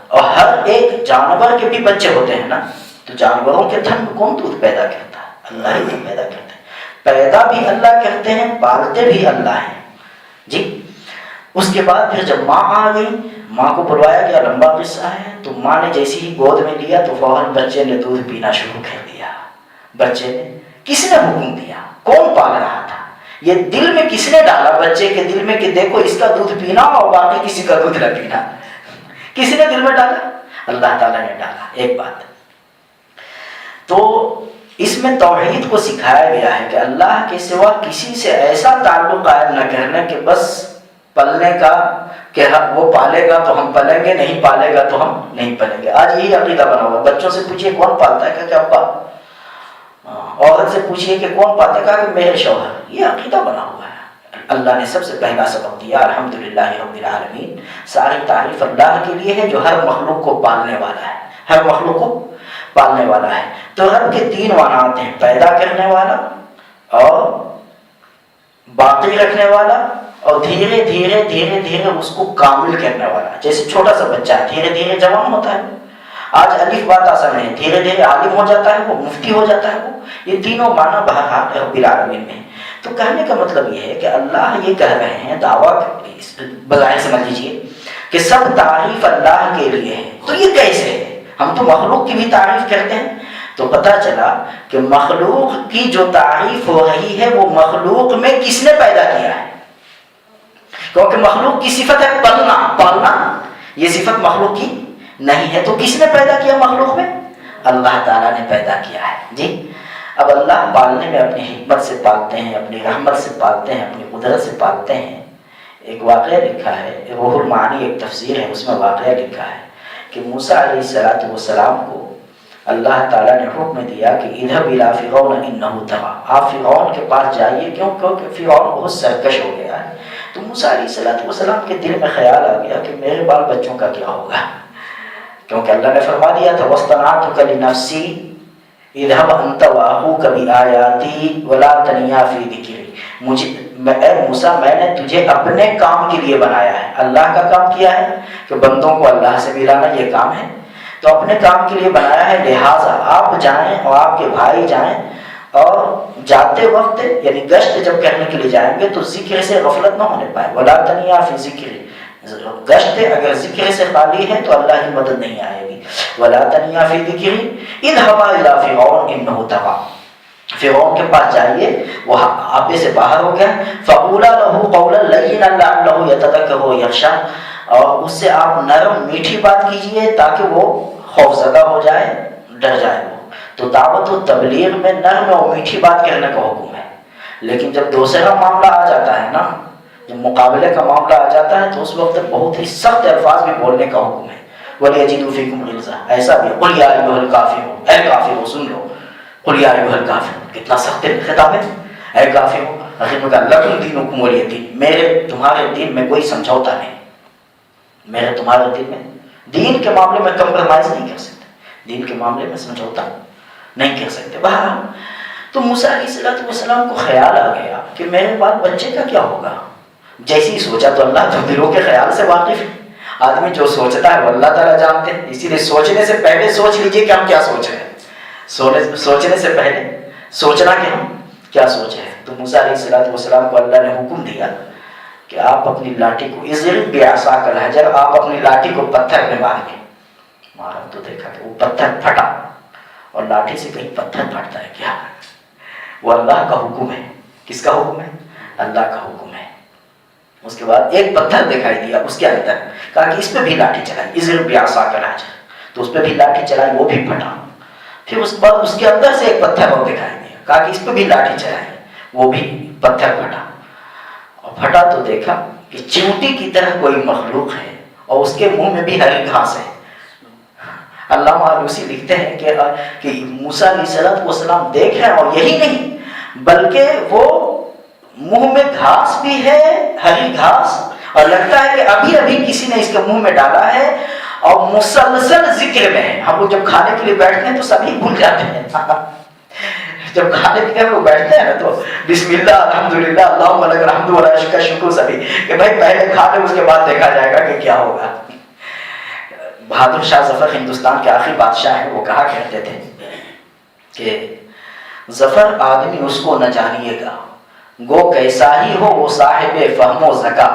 اور ہر ایک جانور کے بھی بچے ہوتے ہیں نا، تو جانوروں کے تھن میں کون دودھ پیدا کرتا ہے؟ اللہ ہی دودھ پیدا کرتا ہے. پیدا بھی اللہ کرتے ہیں، پالتے بھی اللہ ہیں. جی اس کے بعد پھر جب ماں آ گئی، ماں کو بلوایا گیا، لمبا قصہ ہے. تو ماں نے جیسے ہی گود میں لیا تو فوراً بچے نے دودھ پینا شروع کر دیا. بچے نے کس نے حکم دیا؟ کون پال رہا تھا؟ یہ دل میں کس نے ڈالا بچے کے دل میں کہ دیکھو اس کا دودھ پینا اور باقی کسی کا دودھ نہ پینا؟ کسی نے دل میں ڈالا؟ اللہ تعالیٰ نے ڈالا. ایک بات تو اس میں توحید کو سکھایا گیا ہے کہ اللہ کے سوا کسی سے ایسا تعلق قائم نہ کرنا کہ بس پلنے کا کہ وہ پالے گا تو ہم پلیں گے، نہیں پالے گا تو ہم نہیں پلیں گے. آج یہی عقیدہ بنا ہوا. بچوں سے پوچھئے کون پالتا ہے؟ کہ ابا. عورت سے پوچھئے کہ کون پالتا ہے؟ کہا کہ میرے شوہر. یہ عقیدہ بنا ہوا ہے. اللہ نے سب سے پہلا سبق دیا الحمدللہ رب العالمین، ساری تعریف اللہ کے لیے ہے جو ہر مخلوق کو پالنے والا ہے، ہر مخلوق کو پالنے والا ہے. تو رب کے تین معنات ہیں، پیدا کرنے والا اور باقی رکھنے والا اور دھیرے دھیرے دھیرے دھیرے اس کو کامل کرنے والا. جیسے چھوٹا سا بچہ دھیرے دھیرے جوان ہوتا ہے. آج الف بات آسان ہے, دھیرے دھیرے عالم ہو جاتا ہے, وہ مفتی ہو جاتا ہے. وہ یہ تینوں معنی بہرحال رب العالمین میں. تو کہنے کا مطلب یہ ہے کہ اللہ یہ کہہ رہے ہیں, دعویٰ بظاہر سمجھ لیجیے کہ سب تعریف اللہ کے لیے ہے. تو یہ کیسے ہے؟ ہم تو مخلوق کی بھی تعریف کرتے ہیں. تو پتہ چلا کہ مخلوق کی جو تعریف ہو رہی ہے وہ مخلوق میں کس نے پیدا کیا ہے. کیونکہ مخلوق کی صفت ہے پالنا, یہ صفت مخلوق کی نہیں ہے. تو کس نے پیدا کیا مخلوق میں؟ اللہ تعالیٰ نے پیدا کیا ہے. جی اب اللہ پالنے میں اپنی حکمت سے پالتے ہیں, اپنی رحمت سے پالتے ہیں, اپنی قدرت سے پالتے ہیں. ایک واقعہ لکھا ہے, روح المعانی ایک تفسیر ہے, اس میں واقعہ لکھا ہے کہ موسیٰ علیہ السلام کو اللہ تعالیٰ نے حکم دیا کہ اذهب الى فرعون انه طغى, آپ فرعون کے پاس جائیے کیونکہ فرعون بہت سرکش ہو گیا ہے. تو موسیٰ علیہ السلام کے دل میں خیال آ گیا کہ میرے بال بچوں کا کیا ہوگا, کیونکہ اللہ نے فرما دیا تھا وَاصْطَنَعْتُكَ لِنَفْسِي اذهب انت واخوك بآیاتی ولا تنیا فی ذکری. اے موسیٰ میں نے تجھے اپنے کام کے لیے بنایا ہے. اللہ کا کام کیا ہے کہ بندوں کو اللہ سے ملانا, یہ کام ہے. تو اپنے کام کے لیے بنایا ہے, لہٰذا آپ جائیں اور آپ کے بھائی جائیں, اور جاتے وقت یعنی گشت جب کرنے کے لیے جائیں گے تو ذکر سے غفلت نہ ہونے پائے. ولا تنیا فی ذکری, گشت اگر ذکر سے خالی ہے تو اللہ کی مدد نہیں آئے گی. ولا تنیا فی ذکری اذهبا الی فرعون انه طغى, فرعون کے پاس جائیے, وہ آپے سے باہر ہو گیا. فقولا له قولا لینا لعله يتذکر ویخشی, اور اس سے آپ نرم میٹھی بات کیجیے تاکہ وہ خوفزدہ ہو جائے, ڈر جائے. وہ تو دعوت و تبلیغ میں نرم اور میٹھی بات کرنے کا حکم ہے. لیکن جب دوسرا معاملہ آ جاتا ہے نا, جب مقابلے کا معاملہ آ جاتا ہے تو اس وقت بہت ہی سخت الفاظ بھی بولنے کا حکم ہے. وَلْيَجِدُوا فِيكُمْ غِلْظَةً, ایسا بھی قُلْ یَا أَیُّہَا الْکافِرُونَ, اے کافرو سن لو. قُلْ یَا أَیُّہَا الْکافِرُونَ, کتنا سخت خطاب ہے, اے کافرو. آخر میں کہا لَکُمْ دِینُکُمْ وَلِیَ دِین, میرے تمہارے دین میں کوئی سمجھوتا نہیں. میرے تمہارے دین میں دین کے معاملے میں کمپرومائز نہیں کر سکتے, دین کے معاملے میں سمجھوتا نہیں کر سکتے. بہرحال تو موسیٰ علیہ السلام کو خیال آ گیا کہ میرے بال بچے کا کیا ہوگا. جیسے ہی سوچا تو اللہ تو دلوں کے خیال سے واقف ہے. آدمی جو سوچتا ہے وہ اللہ تعالیٰ جانتے ہیں. اسی لیے سوچنے سے پہلے سوچ لیجئے کہ ہم کیا سوچ رہے ہیں. سوچنے سے پہلے سوچنا کہ ہم کیا سوچ رہے ہیں. تو موسیٰ علیہ السلام کو اللہ نے حکم دیا کہ آپ اپنی لاٹھی کو اضرب بعصاک الحجر, آپ اپنی لاٹھی کو پتھر میں ماریں. مارا تو دیکھا کہ وہ پتھر پھٹا, اور لاٹھی سے کہیں پتھر پھٹتا ہے کیا؟ وہ اللہ کا حکم ہے. کس کا حکم ہے؟ اللہ کا حکم ہے. اس کے بعد ایک پتھر دکھائی دیا اس کے اندر, کہا کہ اس پہ بھی لاٹھی چلائی, اضرب بعصاک الحجر, تو اس پہ بھی لاٹھی چلائی, وہ بھی پھٹا. پھر اس کے بعد اس کے اندر سے ایک پتھر اور دکھائی دیا, کہا کہ اس پہ بھی لاٹھی چلائی, وہ بھی پتھر پھٹا. اور پھٹا تو دیکھا کہ چیونٹی کی طرح کوئی مخلوق ہے, اور اس کے منہ میں بھی ہری گھاس ہے. علامہ آلوسی لکھتے ہیں کہ موسیٰ علیہ السلام دیکھ رہے ہیں, اور یہی نہیں بلکہ وہ منہ میں گھاس بھی ہے, ہری گھاس, اور لگتا ہے کہ ابھی ابھی کسی نے اس کے منہ میں ڈالا ہے, اور مسلسل ذکر میں ہے. ہم لوگ جب کھانے کے لیے بیٹھتے ہیں تو سبھی بھول جاتے ہیں. جب کھانے کے لیے بیٹھتے ہیں نا تو بسم اللہ الحمدللہ اللہم لک الحمد والشکر کا شکر سبھی, کہ بھائی پہلے کھا لیں اس کے بعد دیکھا جائے گا کہ کیا ہوگا. بہادر شاہ ظفر ہندوستان کے آخری بادشاہ ہیں, وہ کہا کرتے تھے کہ ظفر آدمی اس کو نہ جانیے گا, گو کیسا ہی ہو وہ صاحب فہم و ذکا,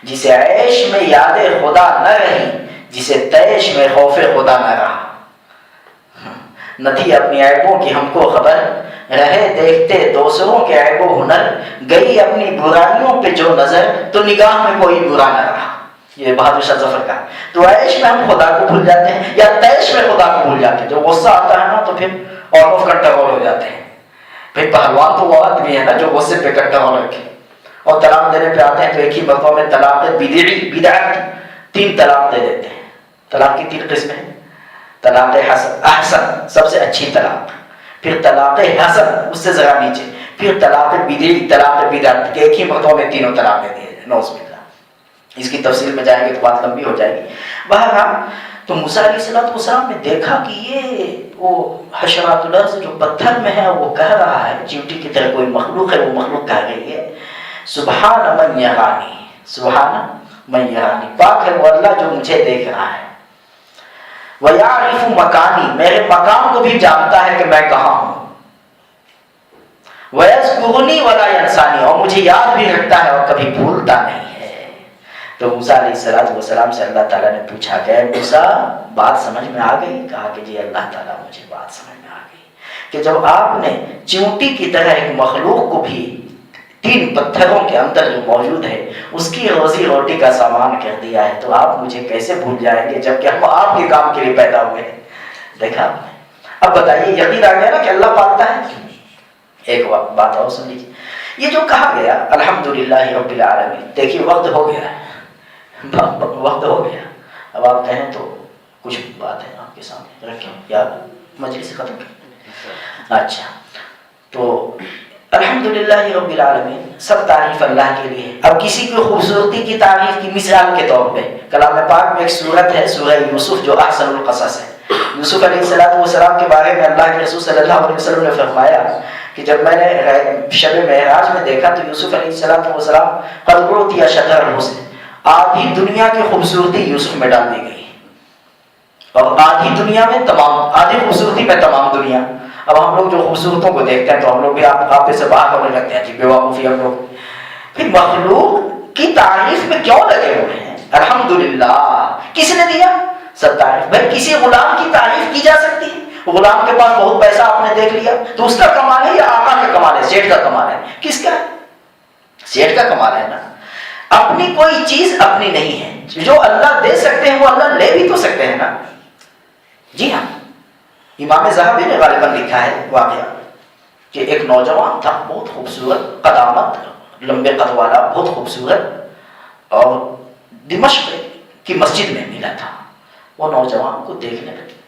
جسے عیش میں یاد خدا نہ رہی, جسے تیش میں خوف خدا نہ رہا. نہ تھی اپنی عیبوں کی ہم کو خبر, رہے دیکھتے دوسروں کے عیب و ہنر, گئی اپنی برائیوں پہ جو نظر, تو نگاہ میں کوئی برا نہ رہا. یہ بہادر شاہ ظفر کا. تو عیش میں ہم خدا کو بھول جاتے ہیں, یا تیش میں خدا کو بھول جاتے ہیں. جب غصہ آتا ہے نا تو پھر آؤٹ آف کنٹرول ہو جاتے ہیں. پھر پہلوان تو وہ آدمی ہے نا جو غصے پہ کنٹرول رکھے. اور طلاق دینے پہ آتے ہیں تو ایک ہی مرتبہ میں طلاق بدعت 3 طلاق دے دیتے ہیں. طلاق کی 3 قسمیں ہیں. طلاق احسن سب سے اچھی طلاق, پھر طلاق حسن اس سے ذرا نیچے, پھر طلاق بدعت, کہ ایک ہی مرتبہ میں 3 طلاق دے دیے. نوز باللہ. اس کی تفصیل میں جائیں گے تو بات لمبی ہو جائے گی. بہرحال تو موسیٰ علیہ السلام نے دیکھا کہ یہ وہ حشرات الارض جو پتھر میں ہے وہ کہہ رہا ہے, چیونٹی کی طرح کوئی مخلوق ہے, وہ مخلوق کہہ رہی ہے. سبحان من یرانی، سبحان من یرانی، پاک ہے وہ اللہ جو مجھے دیکھ رہا ہے، وَيَعْرِفُ مَكَانِي، میرے مقام کو بھی جانتا ہے کہ میں کہاں ہوں، وَيَذْكُرُنِي وَلَا يَنْسَانِي، اور مجھے یاد بھی رکھتا ہے اور کبھی بھولتا نہیں ہے۔ تو موسیٰ علیہ السلام سے اللہ تعالیٰ نے پوچھا کہ اے موسیٰ بات سمجھ میں آ گئی؟ کہا کہ جی اللہ تعالیٰ مجھے بات سمجھ میں آ گئی کہ جب آپ نے چیونٹی کی طرح ایک مخلوق کو بھی 3 پتھروں کے اندر جو موجود ہے اس کی روزی روٹی کا سامان کر دیا ہے، تو آپ مجھے کیسے بھول جائیں گے جبکہ ہم آپ کے کام کے لیے پیدا ہوئے ہیں؟ دیکھا آپ نے؟ اب بتائیے یقین آ گیا نا کہ اللہ پالتا ہے؟ ایک بات اور سن لیجیے، یہ جو کہا گیا الحمدللہ رب العالمین، دیکھیے وقت ہو گیا ہے، وقت ہو گیا، اب آپ کہیں تو کچھ بات ہے آپ کے سامنے رکھیں یا مجلس ختم کریں؟ اچھا، تو الحمدللہ رب العالمین، سب تعریف اللہ کے لیے۔ اب کسی کی خوبصورتی کی تعریف کی مثال کے طور پہ کلام پاک میں ایک سورت ہے سورہ یوسف جو احسن القصص ہے۔ یوسف علیہ السلام کے بارے میں اللہ کے رسول صلی اللہ علیہ وسلم نے فرمایا کہ جب میں نے شب معراج میں دیکھا تو یوسف علیہ السلام قد اعطی شطر الحسن، آدھی دنیا کی خوبصورتی یوسف میں ڈال دی گئی، اور آدھی دنیا میں آدھی خوبصورتی میں تمام دنیا۔ اب ہم لوگ جو خوبصورتوں کو دیکھتے ہیں تو ہم لوگ بھی آپ سے باہر ہونے لگتے ہیں، جی بے وقوفی ہم لوگ۔ پھر مخلوق کی تعریف میں کیوں لگے ہوئے ہیں؟ الحمدللہ کس نے دیا؟ سب تعریف۔ بھائی کسی غلام کی تعریف کی جا سکتی ہے؟ غلام کے پاس بہت پیسہ آپ نے دیکھ لیا تو اس کا کمال ہے یا آقا کا کمال ہے؟ سیٹھ کا کمال ہے؟ کس کا ہے؟ سیٹھ کا کمال ہے نا۔ اپنی کوئی چیز اپنی نہیں ہے، جو اللہ دے سکتے ہیں وہ اللہ لے بھی تو سکتے ہیں نا۔ جی ہاں، امام ذہبی نے غالباً لکھا ہے واقعہ کہ ایک نوجوان تھا بہت خوبصورت، قدامت، لمبے قد والا، بہت خوبصورت، اور دمشق کی مسجد میں ملا تھا۔ وہ نوجوان کو دیکھنے لگے،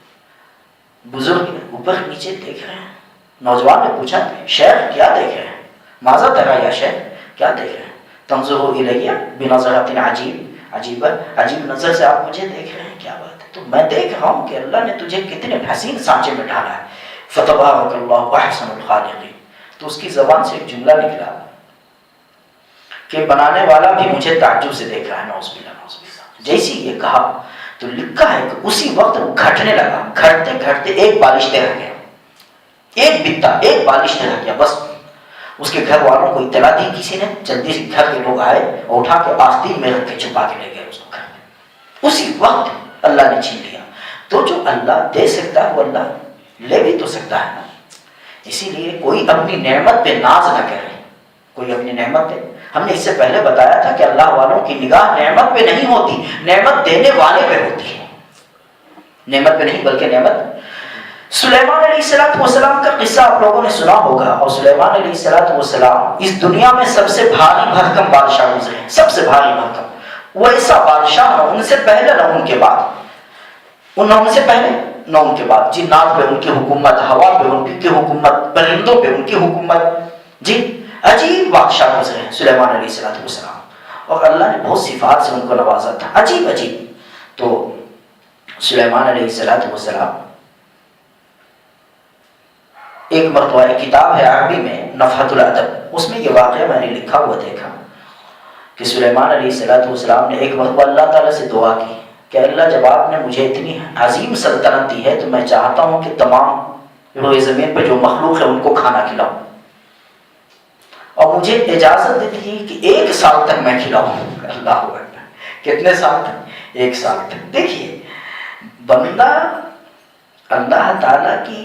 بزرگ اوپر نیچے دیکھ رہے ہیں۔ نوجوان نے پوچھا شیخ کیا دیکھ رہے ہیں؟ ماذا ترى یا شیخ، کیا دیکھ رہے ہیں؟ تنظر الیہ بنظرۃ عجیب نظر سے آپ مجھے دیکھ رہے ہیں، کیا بات ہے؟ تو میں دیکھ رہا ہوں کہ اللہ نے تجھے کتنے حسین سانچے میں ڈالا ہے، فتبارک اللہ احسن الخالقین۔ تو اس کی زبان سے ایک جملہ نکلا کہ بنانے والا بھی مجھے تعجب سے دیکھ رہا ہے، نعوذ باللہ نعوذ باللہ۔ جیسی یہ کہا تو لکھا ہے کہ اسی وقت وہ گھٹنے لگا، گھٹتے گھٹتے ایک بالش تہ رہ گیا، ایک بتا ایک بالش تہ رہ گیا بس۔ اس کے گھر والوں کو اطلاع دی کسی نے، جلدی سے گھر کے لوگ آئے اور اٹھا کے آستین میں رکھ کے چھپا کے لے گئے اس کو گھر میں۔ اسی وقت اللہ نے چھین لیا۔ تو جو اللہ دے سکتا ہے وہ اللہ لے بھی تو سکتا ہے نا۔ اسی لیے کوئی اپنی نعمت پہ ناز نہ کرے، کوئی اپنی نعمت پہ، ہم نے اس سے پہلے بتایا تھا کہ اللہ والوں کی نگاہ نعمت پہ نہیں ہوتی، نعمت دینے والے پہ ہوتی ہے، نعمت پہ نہیں بلکہ نعمت۔ سلیمان علیہ السلام کا قصہ آپ لوگوں نے سنا ہوگا، اور سلیمان علیہ السلام اس دنیا میں سب سے بھاری بھرکم بادشاہ گزرے ہیں، سب سے بھاری بھرکم۔ وہ ایسا بادشاہ نہ ان سے پہلے نہ ان کے بعد، نہ ان سے پہلے نہ ان کے بعد، جنات پہ ان کی حکومت، ہوا پہ ان کی حکومت، پرندوں پہ ان کی حکومت، جی عجیب بادشاہ گزرے ہیں سلیمان علیہ السلام، اور اللہ نے بہت صفات سے ان کو نوازا تھا، عجیب عجیب۔ تو سلیمان علیہ السلام ایک مرتبہ ایک کتاب ہے عربی میں نفحۃ الادب، اس میں یہ واقعہ میں نے لکھا ہوا دیکھا کہ سلیمان علیہ السلام نے ایک مرتبہ اللہ تعالیٰ سے دعا کی کہ اللہ جب آپ نے مجھے اتنی عظیم سلطنت دی ہے تو میں چاہتا ہوں کہ تمام روئے زمین پہ جو مخلوق ہے ان کو کھانا کھلاؤں، اور مجھے اجازت دے دیجیے کہ 1 سال تک میں کھلاؤں۔ اللہ اکبر، کتنے سال تک؟ 1 سال تک۔ دیکھیے بندہ اللہ تعالیٰ کی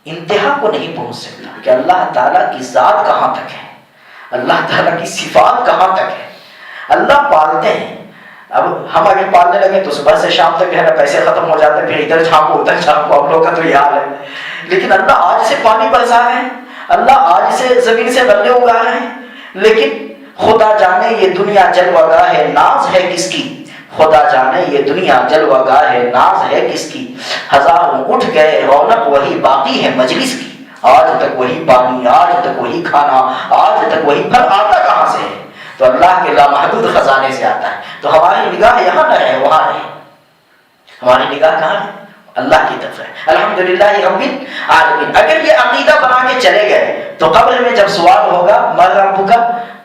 انتہا کو نہیں پہنچ سکتا کہ اللہ تعالیٰ کی ذات کہاں تک ہے، اللہ تعالیٰ کی صفات کہاں تک ہے۔ اللہ پالتے ہیں، اب ہم اگر پالنے لگے تو صبح سے شام تک ہے نا پیسے ختم ہو جاتے ہیں، پھر ادھر چھاپو ادھر چھاپو، ہم لوگ کا تو یہ حال ہے۔ لیکن اللہ آج سے پانی برسا رہے ہیں، اللہ آج سے زمین سے غلے اگا رہے ہیں، لیکن خدا جانے یہ دنیا جلوہ گاہ ہے ناز ہے کس کی، خدا جانے یہ دنیا جلوہ گاہ ہے ناز ہے کس کی، ہزاروں اٹھ گئے رونق وہی باقی ہے مجلس کی، آج تک وہی پانی، آج تک وہی کھانا، آج تک وہی پھل، آتا کہاں سے ہے؟ تو اللہ کے لامحدود خزانے سے آتا ہے۔ تو ہماری نگاہ یہاں نہ رہے، وہاں رہے، ہماری نگاہ کہاں ہے؟ اللہ کی طرف ہے. الحمدللہ رب العالمین. اگر یہ عقیدہ بنا کے چلے گئے تو قبر میں جب سوال ہوگا من ربک،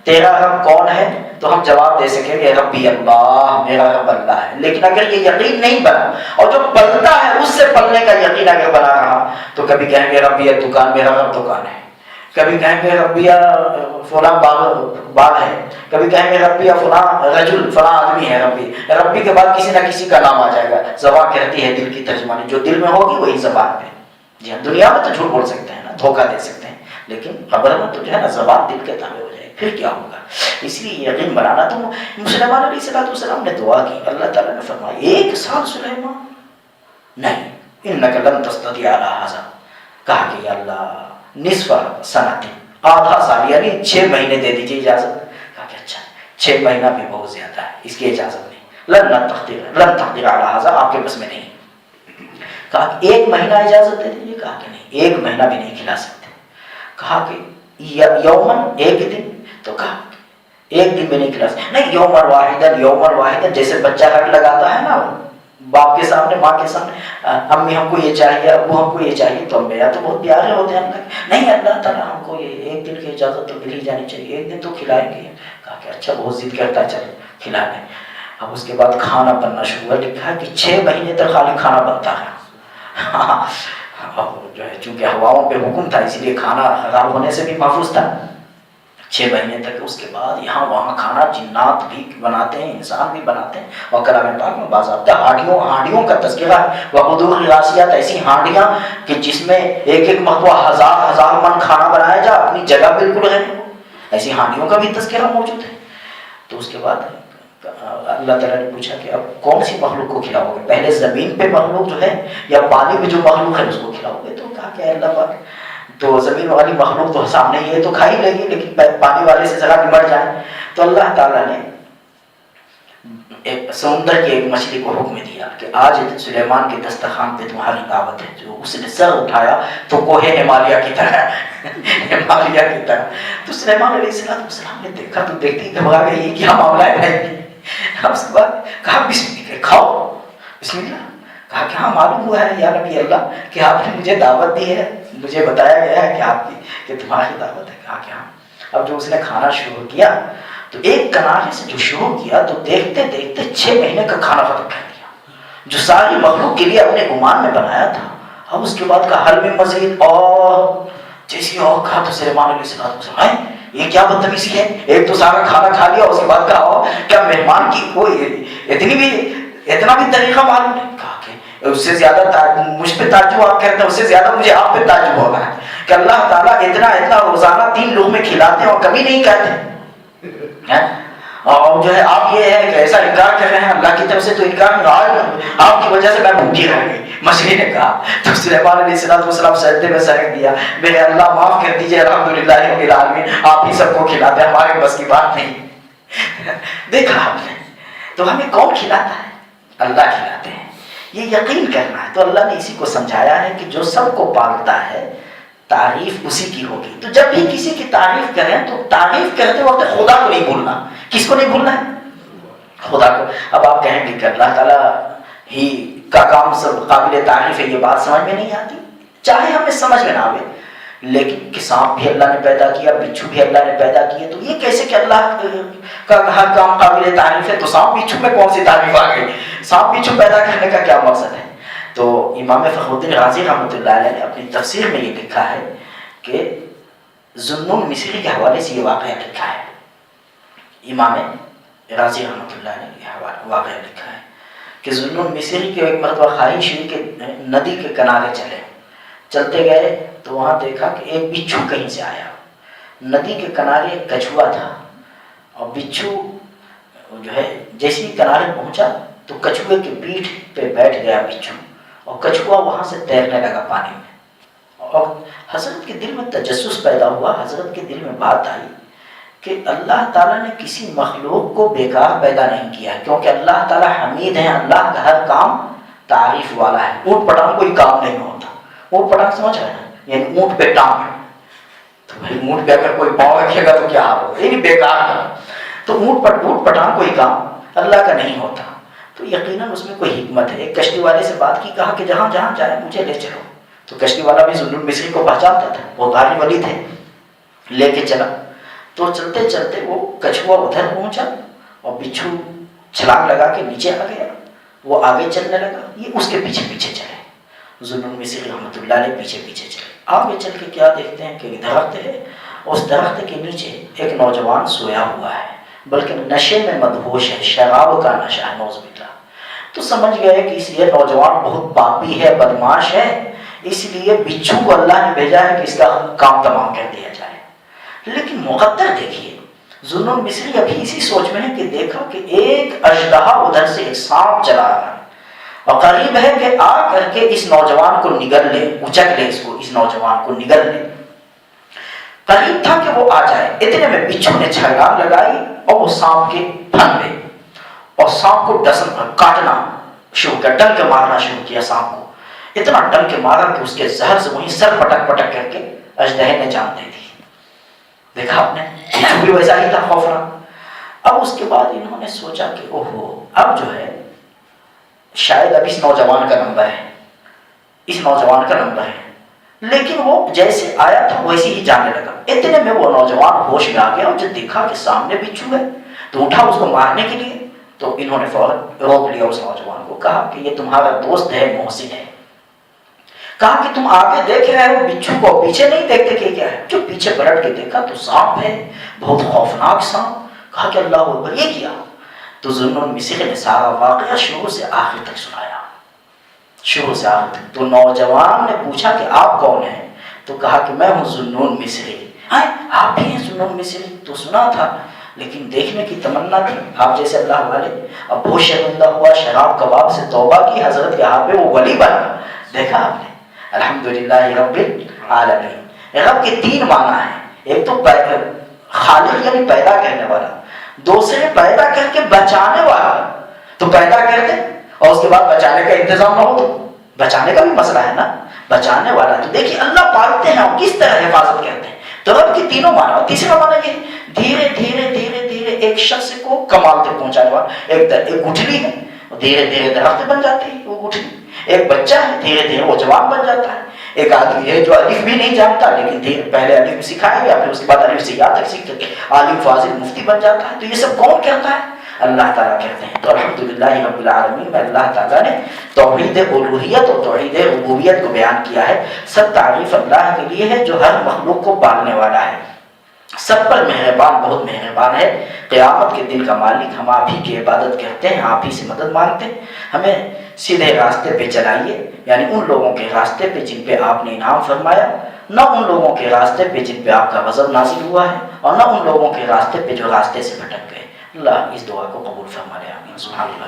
تیرا رب کون ہے، تو ہم جواب دے سکیں گے ربی اللہ، میرا رب اللہ ہے. لیکن اگر یہ یقین نہیں بنا اور جو پلتا ہے اس سے پلنے کا یقین اگر بنا رہا تو کبھی کہیں گے ربی دکان، میرا رب دکان ہے، کبھی کہیں گے ربی فلاں باغ ہے، کبھی کہیں گے ربی فلاں رجل، فلاں آدمی ہے ربی. ربی کے بعد کسی نہ کسی کا نام آ جائے گا. زبان کہتی ہے دل کی ترجمانی، جو دل میں ہوگی وہی زبان پہ. جی ہاں، دنیا میں تو جھوٹ بول سکتے ہیں نا، دھوکہ دے سکتے ہیں، لیکن قبر میں تو جو ہے نا زبان دل کے تابع ہو جائے گی. پھر کیا ہوگا؟ اس لیے یقین بنانا. تو سلیمان علیہ السلام نے دعا کی، اللہ تعالیٰ نے فرمایا 1 سال سلیمان نہیں، انک لن تستطیع ھذا. کہا کہ یا اللہ نصف سنۃ، آدھا سال یعنی 6 مہینے دے دیجیے اجازت. کہا کہ اچھا 6 مہینہ بھی بہت زیادہ ہے، اس کی اجازت نہیں. لن تقدر علی ھذا، آپ کے بس میں نہیں. کہا کہ 1 مہینہ اجازت دے دیجیے. کہا کہ نہیں، 1 مہینہ بھی نہیں کھلا سکتے. کہا کہ یومن، 1 دن. تو کہا 1 دن میں نہیں کھلا سکتے. نہیں، یومن واحدن، جیسے بچہ ہٹ لگاتا ہے نا باپ کے سامنے، ماں کے سامنے، امی ہم کو یہ چاہیے، ابو ہم کو یہ چاہیے، تو انبیاء تو بہت پیارے ہوتے ہیں. نہیں اللہ تعالیٰ ہم کو یہ 1 دن کی اجازت تو مل ہی جانی چاہیے، 1 دن تو کھلائیں گے. کہا کہ اچھا بہت ضد کرتا ہے، چلو کھلا دیں. اب اس کے بعد کھانا بننا شروع ہوا. لکھا ہے کہ 6 مہینے تک خالی کھانا بنتا ہے. اب جو ہے چونکہ ہواؤں پہ حکم تھا اس لیے کھانا خراب ہونے سے بھی محفوظ تھا. 6 مہینے تک. اس کے بعد یہاں وہاں کھانا جنات بھی بناتے ہیں، انسان بھی بناتے ہیں. اور کلام پاک میں باضابطہ ہانڈیوں کا تذکرہ ہے. وقدور الراسیات، ایسی ہانڈیاں کہ جس میں ایک مرتبہ 1000 من کھانا بنایا جا، اپنی جگہ بالکل ہے، ایسی ہانڈیوں کا بھی تذکرہ موجود ہے. تو اس کے بعد اللہ تعالیٰ نے پوچھا کہ اب کون سی مخلوق کو کھلاؤ گے، پہلے زمین پہ مخلوق جو ہے یا پانی میں جو مخلوق ہے اس کو کھلاؤ گے؟ تو کہا کہ اللہ پاک تو زمین والی مخلوق تو سامنے ہی ہے تو کھا ہی لے گی، لیکن پانی والے سے ذرا نمٹ جائیں. تو اللہ تعالیٰ نے ایک سمندر کی ایک مچھلی کو حکم دیا کہ آج سلیمان کے دسترخوان پہ تمہاری دعوت ہے. جو اس نے سر اٹھایا تو کوہ ہمالیہ کی طرح. تو سلیمان علیہ السلام نے دیکھا تو دیکھتے ہی گھبرا گئے، یہ کیا معاملہ ہے بھائی. اس کے بعد کہا بسم اللہ، کھاؤ بسم اللہ. کہا کہ ہاں معلوم ہوا ہے یا نبی اللہ کہ آپ نے مجھے دعوت دی ہے، مجھے بتایا گیا ہے کہ آپ کی کہ تمہاری دعوت ہے. کہا کہ ہاں. اب جو اس نے کھانا شروع کیا تو ایک کنارے سے جو شروع کیا تو دیکھتے دیکھتے 6 مہینے کا کھانا ختم کر دیا جو ساری مخلوق کے لیے اپنے گمان میں بنایا تھا. اب اس کے بعد کا حل میں مزید اور جیسی اور کہا تو سلیمان علیہ السلام یہ کیا بدتمیزی ہے، ایک تو سارا کھانا کھا لیا اس کے بعد کہا کیا مہمان کی کوئی اتنا بھی طریقہ معلوم نہیں. کہا کہ اس سے زیادہ مجھ پہ تعجب آپ کہتے ہیں، اس سے زیادہ مجھے آپ پہ تعجب ہوگا کہ اللہ تعالیٰ اتنا روزانہ 3 لقمے کھلاتے ہیں اور کبھی نہیں کہتے. اور جو ہے آپ یہ ہے کہ ایسا انکار کر رہے ہیں اللہ کی طرف سے، تو انکار آپ کی وجہ سے میں بھوکی رہ گئی. مچھلی نے کہا تو سلیمان علیہ السلام سجدے میں سرک دیا، میرے اللہ معاف کر دیجیے، الحمدللہ رب العالمین، آپ ہی سب کو کھلاتے ہیں، ہمارے بس کی بات نہیں. دیکھا آپ نے تو ہمیں کون کھلاتا ہے؟ اللہ کھلاتے ہیں. یہ یقین کرنا ہے. تو اللہ نے اسی کو سمجھایا ہے کہ جو سب کو پالتا ہے تعریف اسی کی ہوگی. تو جب بھی کسی کی تعریف کریں تو تعریف کرتے وقت خدا کو نہیں بھولنا. کس کو نہیں بھولنا ہے؟ خدا کو. اب آپ کہیں گے کہ اللہ تعالیٰ ہی کا کام سب قابل تعریف ہے، یہ بات سمجھ میں نہیں آتی. چاہے ہمیں سمجھ میں نہ آئے، لیکن کہ سانپ بھی اللہ نے پیدا کیا، بچھو بھی اللہ نے پیدا کیے، تو یہ کیسے کہ اللہ کا ہر کام قابل تعریف ہے تو سانپ بچھو میں کون سی تعریف آ گئی؟ سانپ بچھو پیدا کرنے کا کیا مقصد ہے؟ تو امام فخر الدین رازی رحمۃ اللہ علیہ نے اپنی تفسیر میں یہ لکھا ہے کہ ذوالنون مصری کے حوالے سے یہ واقعہ لکھا ہے. امام رازی رحمۃ اللہ نے یہ واقعہ لکھا ہے کہ ذوالنون مصری کے ایک مرتبہ خواہش ہوئی کہ ندی کے کنارے چلتے گئے تو وہاں دیکھا کہ ایک بچھو کہیں سے آیا. ندی کے کنارے ایک کچھوا تھا اور بچھو جو ہے جیسے ہی کنارے پہنچا تو کچھوے کی پیٹھ پہ بیٹھ گیا بچھو، اور کچھوا وہاں سے تیرنے لگا پانی میں. اور حضرت کے دل میں تجسس پیدا ہوا، حضرت کے دل میں بات آئی کہ اللہ تعالیٰ نے کسی مخلوق کو بیکار پیدا نہیں کیا، کیونکہ اللہ تعالیٰ حمید ہے، اللہ کا ہر کام تعریف والا ہے. اونٹ پٹانگ کوئی کام نہیں ہوتا. اونٹ پٹانگ سمجھ رہے ہیں، یعنی اونٹ پہ ٹانگ ہے تو بھائی اونٹ پہ اگر کوئی پاؤں رکھے گا تو کیا ہوگا، یعنی بیکار ہے. تو اونٹ پٹانگ کوئی کام اللہ کا نہیں ہوتا. تو یقیناً اس میں کوئی حکمت ہے. ایک کشتی والے سے بات کی, کہا کہ جہاں جہاں جائے مجھے لے چلو. تو کشتی والا بھی ذو النون کو پہچانتا تھا, وہ غالب ولی تھے, لے کے چلا. تو چلتے چلتے وہ کچھوا ادھر پہنچا اور بچھو چھلانگ لگا کے نیچے آ گیا. وہ آگے چلنے لگا, یہ اس کے پیچھے پیچھے چلے. ذو النون رحمۃ اللہ علیہ پیچھے پیچھے چلے. آگے چل کے کیا دیکھتے ہیں کہ درخت ہے, اس درخت کے نیچے ایک نوجوان سویا ہوا ہے, بلکہ نشے میں مدہوش ہے, شراب کا نشہ ہے, نعوذ باللہ. تو سمجھ گئے کہ یہ نوجوان بہت پاپی ہے, بدماش ہے, اس لیے بچھو کو اللہ نے بھیجا ہے کہ اس کا کام تمام کر دیا جائے. لیکن مقدر دیکھیے, ذو النون مصری ابھی اسی سوچ میں ہے کہ دیکھا کہ ایک اژدہا ادھر سے ایک سانپ چلا آ رہا ہے اور قریب ہے کہ آ کر کے اس نوجوان کو نگل لے, اچک لے, اس نوجوان کو نگل لے. قریب تھا کہ وہ آ جائے, اتنے میں بچھو نے چھلانگ لگائی اور وہ سانپ کے پھن گئی اور سانپ کو کاٹنا شروع کیا, ڈنک مارنا شروع کیا سانپ کو. اتنا ڈنک مارا کہ اس کے زہر سے وہیں سر پٹک پٹک کر کے اژدہے نے جان دے دی. دیکھا آپ نے, بچھو بھی ویسا ہی تھا, خوفناک. اب اس کے بعد انہوں نے سوچا کہ اوہو, اب جو ہے شاید اب اس نوجوان کا نمبر ہے, اس نوجوان کا نمبر ہے. لیکن وہ جیسے آیا تھا ویسے ہی جانے لگا. اتنے میں وہ نوجوان ہوش میں آ گیا اور جب دیکھا کہ سامنے بچھو ہے تو اٹھا اس کو مارنے کے لیے. تو انہوں نے فوراً روک لیا اس نوجوان کو, کہا کہ یہ تمہارا دوست ہے, محسن ہے. کہا کہ تم آگے دیکھ رہے ہو بچھو کو, پیچھے نہیں دیکھتے کہ کیا ہے. جو پیچھے پلٹ کے دیکھا تو سانپ ہے, بہت خوفناک سانپ. کہا کہ اللہ اکبر, یہ کیا؟ تو ذو النون مصری نے سارا واقعہ شروع سے آخر تک سنایا, شروع سے آخر تک. تو نوجوان نے پوچھا کہ آپ کون ہیں؟ تو کہا کہ میں ہوں ذو النون مصری. آپ بھی ہیں ذو النون مصری؟ تو سنا تھا لیکن دیکھنے کی تمنا تھی آپ جیسے اللہ والے. اب بہت شرمندہ ہوا, شراب کباب سے توبہ کی, حضرت کے یہاں پہ وہ ولی بنا. دیکھا آپ نے, الحمدللہ رب العالمین. رب کے تین معنی ہیں, ایک تو خالق یعنی پیدا کرنے والا, دوسرے پیدا کر کے بچانے والا. تو پیدا کر دے اور اس کے بعد بچانے کا انتظام نہ ہو تو بچانے کا بھی مسئلہ ہے نا, بچانے والا. تو دیکھیے اللہ پالتے ہیں اور کس طرح حفاظت کرتے ہیں. تو رب کی تینوں معنی. اور تیسرا معنی یہ دھیرے دھیرے دھیرے دھیرے ایک شخص کو کمال تک پہنچانے والا. ایک گٹھلی ہے, دھیرے دھیرے درخت بن جاتی ہے وہ گٹھلی. ایک بچہ ہے, دھیرے دھیرے وہ جوان بن جاتا ہے. ایک آدمی ہے جو الف بھی نہیں جانتا لیکن پہلے الف سکھایا گیا, پھر اس کے بعد الف سے یا تک سیکھ کے عالم فاضل مفتی بن جاتا ہے. تو یہ سب کون کرتا ہے؟ اللہ تعالیٰ کہتے ہیں. تو الحمدللہ رب العالمین میں اللہ تعالیٰ نے توحید الوہیت اور توحید ربوبیت کو بیان کیا ہے. سب تعریف اللہ کے لیے ہے جو ہر مخلوق کو پالنے والا ہے, سب پر مہربان, بہت مہربان ہے. قیامت کے دن کا مالک. ہم آپ ہی کی عبادت کرتے ہیں, آپ ہی سے مدد مانگتے ہیں. ہمیں سیدھے راستے پہ چلائیے, یعنی ان لوگوں کے راستے پہ جن پہ آپ نے انعام فرمایا, نہ ان لوگوں کے راستے پہ جن پہ آپ کا غضب نازل ہوا ہے, اور نہ ان لوگوں کے راستے پہ جو راستے سے بھٹک گئے. اللہ اس دعا کو قبول فرما لے. آمین. سبحان اللہ.